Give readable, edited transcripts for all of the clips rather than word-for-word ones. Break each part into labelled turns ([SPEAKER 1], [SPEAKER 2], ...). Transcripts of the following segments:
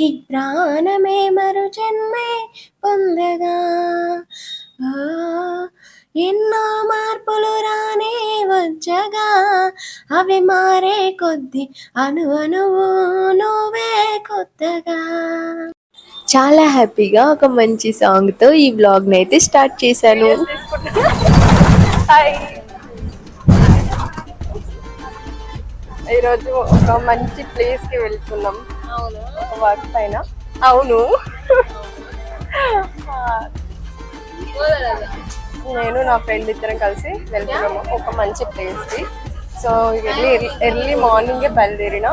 [SPEAKER 1] ఈ ప్రాణమే మరు జన్మే పొందగా ఆ, ఎన్నో మార్పులు రానే వచ్చగా అవి మారే కొద్ది అను అనువు నువ్వే కొత్తగా. చాలా హ్యాపీగా ఒక మంచి సాంగ్తో ఈ బ్లాగ్ని అయితే స్టార్ట్ చేశాను. ఈరోజు ఒక మంచి ప్లేస్కి వెళ్తున్నాం. అవును, ఒక వర్క్ పైన. అవును, నేను నా ఫ్రెండ్ ఇద్దరం కలిసి వెళ్తున్నాము ఒక మంచి ప్లేస్కి. సో ఎర్లీ మార్నింగే బయలుదేరిన.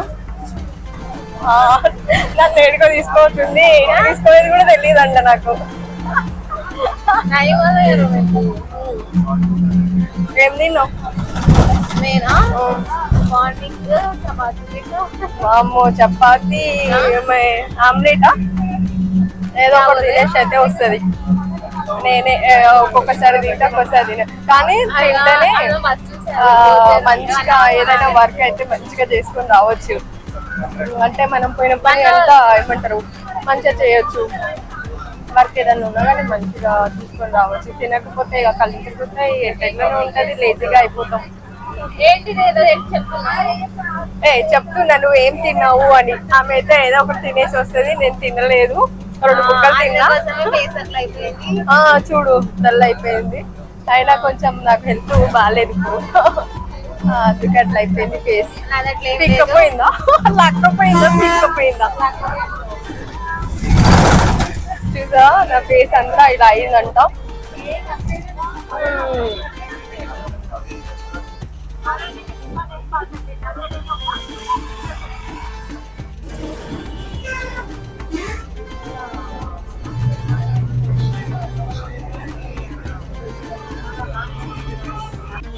[SPEAKER 1] నన్ను ఎడుకో తీసుకోవచ్చుంది, తీసుకోలేదు కూడా తెలియదంట నాకు. ఏం తిన్నావు? నేనా మార్నింగ్ చపాతీ. అమ్మో, చపాతీ ఆమ్లెటా ఏదో ఒకటి తినేసి అయితే వస్తుంది. నేనే ఒక్కొక్కసారి తింటా, ఒక్కొక్కసారి తిన. కానీ తింటేనే మంచిగా ఏదైనా వర్క్ అయితే మంచిగా చేసుకొని రావచ్చు. అంటే మనం పోయిన పని అంతా ఏమంటారు మంచిగా చేయొచ్చు. వర్క్ ఏదైనా ఉన్నా కానీ మంచిగా తీసుకొని రావచ్చు. తినకపోతే ఇక కళ్ళు తిరుగుతాయి, ఎట్లనే ఉంటుంది, లేజీగా అయిపోతాం. చెప్తున్నా నువ్వు ఏం తిన్నావు అని. ఆమె అయితే ఏదో ఒకటి తినేసి వస్తుంది. నేను తినలేదు, 2 ముక్కలు తిన్నా. చూడు డల్ అయిపోయింది. అయినా కొంచెం నాకు హెల్త్ బాగాలేదు, అందుకే అట్లా అయిపోయింది. ఫేస్ పిక్కపోయిందా లక్కపోయిందా పిక్కపోయిందా చూసా, నా ఫేస్ అంతా ఇలా అయిందంట.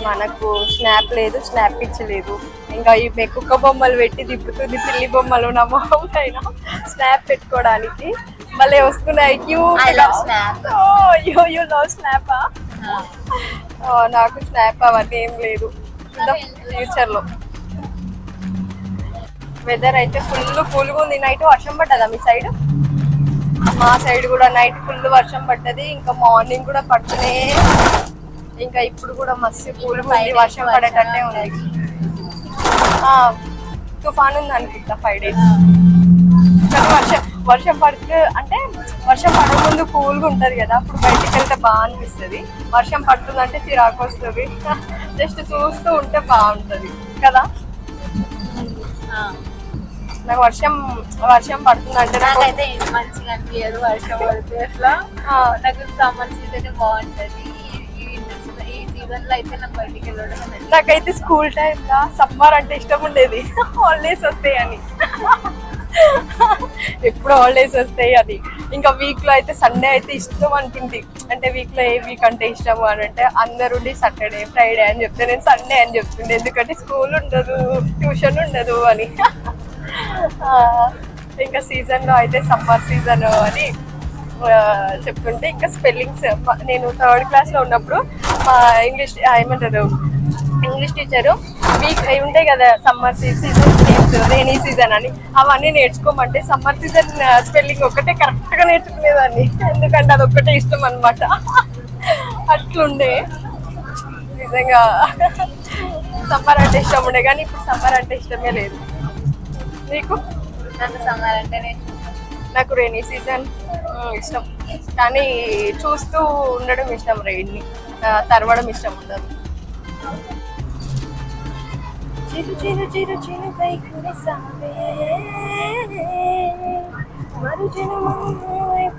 [SPEAKER 1] మనకు స్నాప్ లేదు, స్నాప్ పిచ్చలేదు. ఇంకా ఈ కుక్క బొమ్మలు పెట్టి తిప్పుతుంది, పిల్లి బొమ్మలు నా మొహం పైన స్నాప్ పెట్టుకోవడానికి మళ్ళీ వస్తున్నాయి. స్నాపా? నాకు స్నాప్ అవన్నీ ఏం లేదు ఫ్యూచర్ లో. వెదర్ అయితే ఫుల్ కూల్గా ఉంది. నైట్ వర్షం పడ్డదా మీ సైడ్? మా సైడ్ కూడా నైట్ ఫుల్ వర్షం పడ్డది. ఇంకా మార్నింగ్ కూడా పడుతూనే, ఇంకా ఇప్పుడు కూడా మస్తు కూల్గా ఉంది, వర్షం పడేటట్టే ఉంది. తుఫాన్ ఉంది అనుకుంటా 5 days. కానీ వర్షం పడితే అంటే వర్షం పడే ముందు కూల్గా ఉంటుంది కదా, అప్పుడు బయటికి వెళ్తే బాగా అనిపిస్తుంది. వర్షం పడుతుందంటే చిరాకు వస్తుంది. జస్ట్ చూస్తూ ఉంటే బాగుంటుంది కదా. నాకు వర్షం పడుతుందంటే
[SPEAKER 2] నాకైతే మంచిగా అనిపించదు. వర్షం పడితే అట్లా నాకు సమ్మర్ సీజన్ బాగుంటది. ఈ సీజన్ లో అయితే నాకు బయటికి వెళ్ళడం.
[SPEAKER 1] నాకైతే స్కూల్ టైంలో సమ్మర్ అంటే ఇష్టం ఉండేది. హాలిడేస్ వస్తాయి అని, ఎప్పుడు హాలిడేస్ వస్తాయి అని. ఇంకా వీక్ లో అయితే సండే అయితే ఇష్టం అంటుంది. అంటే వీక్ లో ఏ వీక్ అంటే ఇష్టము అని అంటే అందరుండి సాటర్డే ఫ్రైడే అని చెప్తే నేను సండే అని చెప్తుండే, ఎందుకంటే స్కూల్ ఉండదు, ట్యూషన్ ఉండదు అని. ఇంకా సీజన్ లో అయితే సమ్మర్ సీజన్ అని చెప్తుంటే, ఇంకా స్పెల్లింగ్స్ నేను 3rd class లో ఉన్నప్పుడు మా ఇంగ్లీష్ టీచరు వీక్ ఉంటాయి కదా సమ్మర్ సీజన్, రెయినీ సీజన్ అని, అవన్నీ నేర్చుకోమంటే సమ్మర్ సీజన్ స్పెల్లింగ్ ఒక్కటే కరెక్ట్గా నేర్చుకునేదాన్ని, ఎందుకంటే అది ఒక్కటే ఇష్టం అనమాట. అట్లుండే నిజంగా. సమ్మర్ అంటే ఇష్టం ఉండే కానీ ఇప్పుడు సమ్మర్ అంటే ఇష్టమే లేదు. నీకు?
[SPEAKER 2] నాకు సమ్మర్ అంటేనే
[SPEAKER 1] నాకు రెయినీ సీజన్ ఇష్టం, కానీ చూస్తూ ఉండడం ఇష్టం. రెయిన్ని తరవడం ఇష్టం ఉండదు. చిరు చిరు చిరు చిరు పై కురిసావే మరు జనమైపోయావే.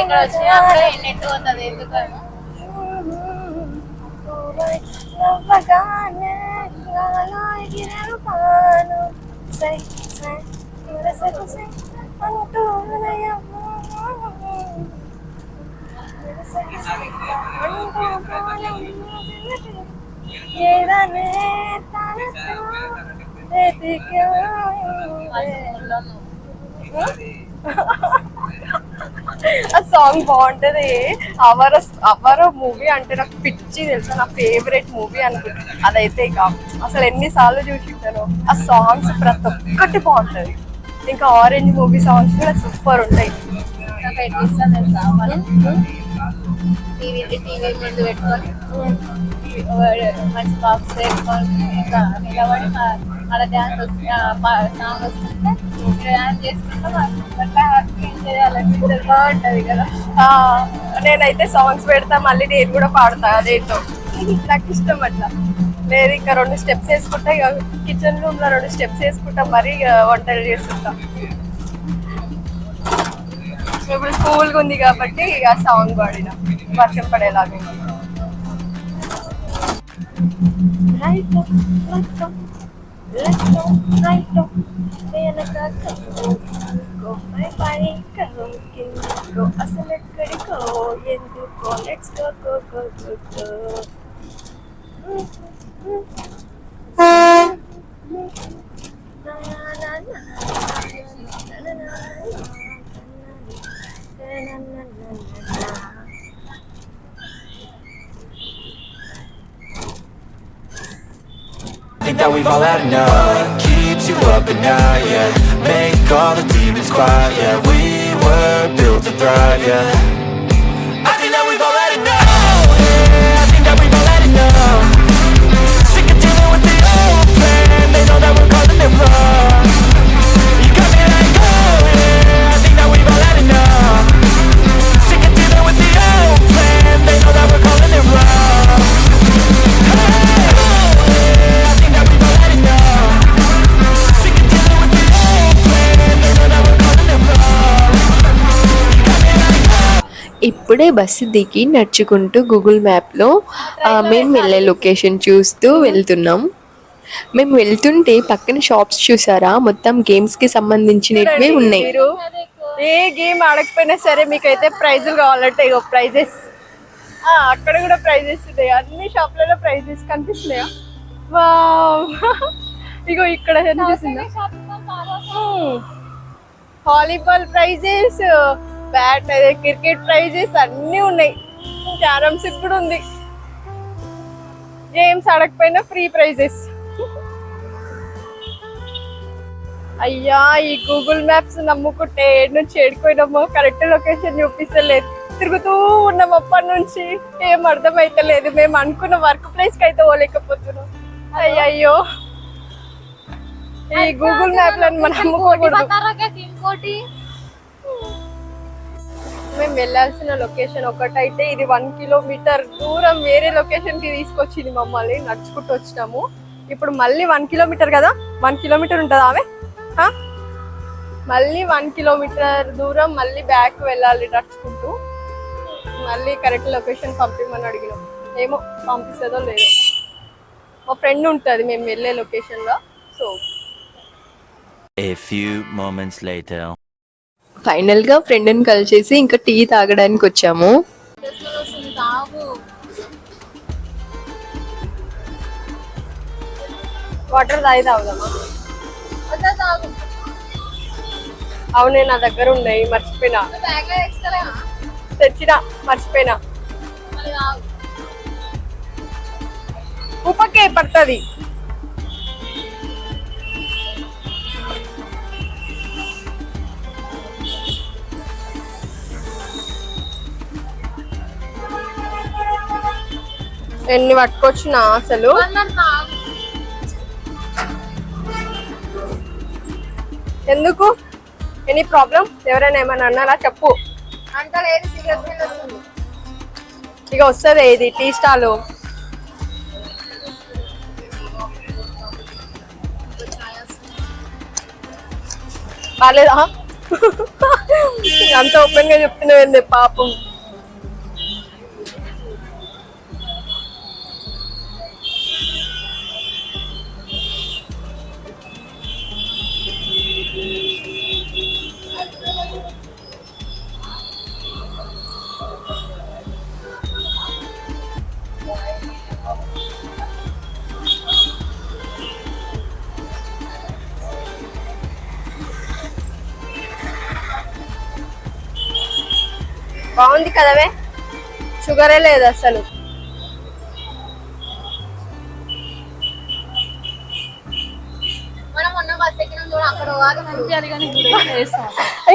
[SPEAKER 2] ఇక్కడ వచ్చినప్పుడు నెట్ పోతుంది ఎందుకని.
[SPEAKER 1] ఆ సాంగ్ బాగుంటది. అవర అవర మూవీ అంటే నాకు పిచ్చి తెలుసా, నా ఫేవరెట్ మూవీ అనుకుంటా అదైతే. ఇక అసలు ఎన్నిసార్లు చూసింటాను. ఆ సాంగ్స్ ప్రతి ఒక్కటి బాగుంటది. ఇంకా ఆరెంజ్ మూవీ సాంగ్స్ కూడా సూపర్ ఉంటాయి.
[SPEAKER 2] నాకు ఎట్లా ఇస్తాను తెలుసా, మనం టీవీ ముందు పెట్టుకొని మంచి బాక్స్ పెట్టుకొని ఇంకా నిలబడి అలా డ్యాన్స్ సాంగ్ వస్తుంటే డ్యాన్స్ చేసుకుంటే అట్లా ఫీల్ చేయాలనిపిస్తుంది. బాగుంటది కదా.
[SPEAKER 1] నేనైతే సాంగ్స్ పెడతా, మళ్ళీ నేను కూడా పాడతా అదేంటో. నాకు ఇష్టం అట్లా. లేదు ఇంకా 2 స్టెప్స్ వేసుకుంటా, ఇక కిచెన్ రూమ్ లో 2 స్టెప్స్ వేసుకుంటా, మరీ వంటలు చేస్తుంటా. ఇప్పుడు కూల్గా ఉంది కాబట్టి ఆ సాంగ్ పాడిన వర్షం పడేలాగా. అసలు ఎక్కడికో ఎందుకో let's go go go go go.
[SPEAKER 3] Think that we've all had enough. Keeps you up at night, yeah. Make all the demons quiet, yeah. We were built to thrive, yeah. I think that we've all had enough. Yeah, I think that we've all had enough. Sick of dealing with the old plan. They know that we're calling it wrong. You got me like, oh yeah. I think that we've all had enough. Sick of dealing with the old plan. They know that we're calling it wrong.
[SPEAKER 4] ఇప్పుడే bus దిగి నడుచుకుంటూ Google మ్యాప్లో మేము వెళ్ళే location చూస్తూ వెళ్తున్నాం. మేము వెళ్తుంటే పక్కన షాప్స్ చూసారా, మొత్తం గేమ్స్కి సంబంధించినవి ఉన్నాయి.
[SPEAKER 1] మీరు ఏ గేమ్ ఆడకపోయినా సరే మీకైతే ప్రైజులు కావాలంటే ఇగో ప్రైజెస్. అక్కడ కూడా ప్రైజెస్ ఉన్నాయి, అన్ని షాప్లలో ప్రైజెస్ కనిపిస్తున్నాయా. ఇగో ఇక్కడ కనిపిస్తుందా, volleyball prizes, bat cricket prizes అన్నీ ఉన్నాయి. క్యారమ్స్ కూడా ఉంది. గేమ్స్ ఆడకపోయినా ఫ్రీ ప్రైజెస్. అయ్యా ఈ గూగుల్ మ్యాప్స్ నమ్ముకుంటే ఏడు నుంచి ఏడుకోయినామో కరెక్ట్ లొకేషన్ చూపిస్తలేదు. తిరుగుతూ ఉన్నాం అప్పటి నుంచి, ఏం అర్థమైతలేదు. మేము అనుకున్న వర్క్ ప్లేస్ కి అయితే పోలేకపోతున్నాం. అయ్యయ్యో ఈ గూగుల్ మ్యాప్ లను మనం నమ్ముకోకూడదు. మేము వెళ్ళాల్సిన లొకేషన్ ఒకటైతే ఇది 1 కిలోమీటర్ దూరం వేరే లొకేషన్ కి తీసుకొచ్చింది మమ్మల్ని. నడుచుకుంటూ వచ్చినాము. ఇప్పుడు మళ్ళీ 1 కిలోమీటర్ కదా, 1 కిలోమీటర్ ఉంటుందా ఆమె, మళ్ళీ 1 కిలోమీటర్ దూరం మళ్ళీ బ్యాక్ వెళ్ళాలి నడుచుకుంటూ. మళ్ళీ కరెక్ట్ లొకేషన్ పంపిమని అడిగినాం. ఏమో పంపిస్తుందో లేదో. మా ఫ్రెండ్ ఉంటుంది మేము వెళ్ళే లొకేషన్ లో. So
[SPEAKER 3] A few moments later.
[SPEAKER 4] ఫైనల్గా ఫ్రెండ్ని కలిసేసి ఇంకా టీ తాగడానికి వచ్చాము.
[SPEAKER 1] వాటర్ తాగి తాగుదామా? అవునే నా దగ్గర ఉన్నాయి, మర్చిపోయినా. తెచ్చినా మర్చిపోయినా. ఉప్పకే పడుతుంది. ఎన్ని పట్టుకొచ్చినా అసలు. ఎందుకు, ఎనీ ప్రాబ్లం? ఎవరైనా ఏమైనా అన్నారా చెప్పు. ఇక వస్తుంది ఇది టీ స్టాల్. బాలేదా? అంత ఓపెన్ గా చెప్తున్నావు పాపం. బాగుంది కదవే, షుగరే లేదు అసలు.
[SPEAKER 2] మనం మొన్న బస్ ఎక్కినాం చూడు, అక్కడ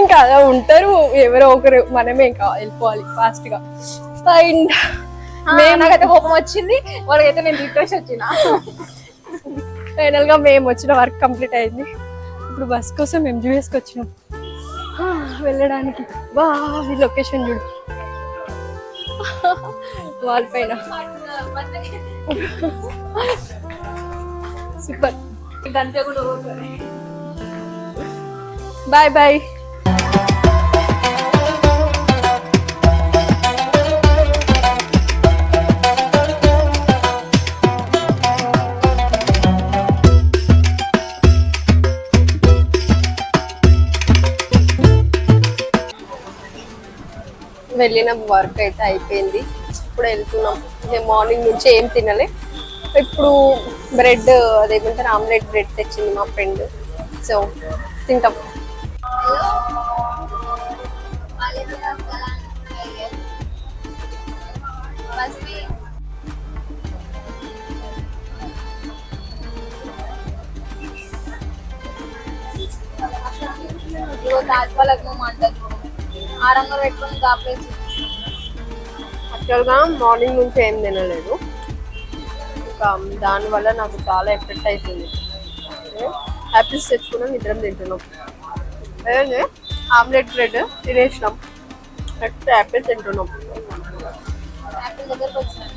[SPEAKER 1] ఇంకా అలా ఉంటారు ఎవరో ఒకరు, మనమే ఇంకా వెళ్ళిపోవాలి ఫాస్ట్ గా. అండ్
[SPEAKER 2] నాకైతే కోపం వచ్చింది, వాళ్ళకైతే నేను రిక్వెస్ట్ వచ్చిన.
[SPEAKER 1] ఫైనల్ గా మేము వచ్చిన వర్క్ కంప్లీట్ అయింది. ఇప్పుడు బస్ కోసం మేము జ్యూఎస్కి వచ్చినాం వెళ్ళడానికి. వా ఈ లొకేషన్ చూడు వాల్ పైన, సూపర్. Bye bye. వెళ్ళిన వర్క్ అయితే అయిపోయింది. ఇప్పుడు వెళ్తున్నాం. నేను మార్నింగ్ నుంచి ఏం తినలే. ఇప్పుడు బ్రెడ్, అదేమంటారు ఆమ్లెట్ బ్రెడ్ తెచ్చింది మా ఫ్రెండ్, సో తింటాం.
[SPEAKER 2] తాజ్పాలకు అంటారు, ఆరంగా పెట్టుకుని కాపేసి.
[SPEAKER 1] యాక్చువల్గా మార్నింగ్ నుంచి ఏం తినలేదు, ఇంకా దానివల్ల నాకు చాలా ఎఫెక్ట్ అవుతుంది. యాపిల్స్ తెచ్చుకున్నాం, ఇద్దరం తింటున్నాం. అదే ఆమ్లెట్ బ్రెడ్ తినేసినాం, నెక్స్ట్ యాపిల్స్ తింటున్నాం.
[SPEAKER 2] యాపిల్ దగ్గరకు వచ్చినాం.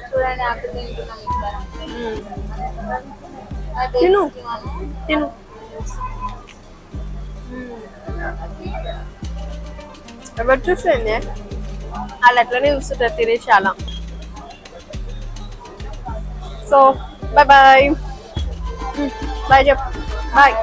[SPEAKER 2] చూడండి యాపిల్ తింటున్నాం ఇద్దరం.
[SPEAKER 1] తిను తిను. ఎవరు చూస్తుంది? వాళ్ళు అట్లనే చూస్తుంటారు తినేసి అలా. సో బాయ్ బాయ్ బాయ్ చెప్పు బాయ్.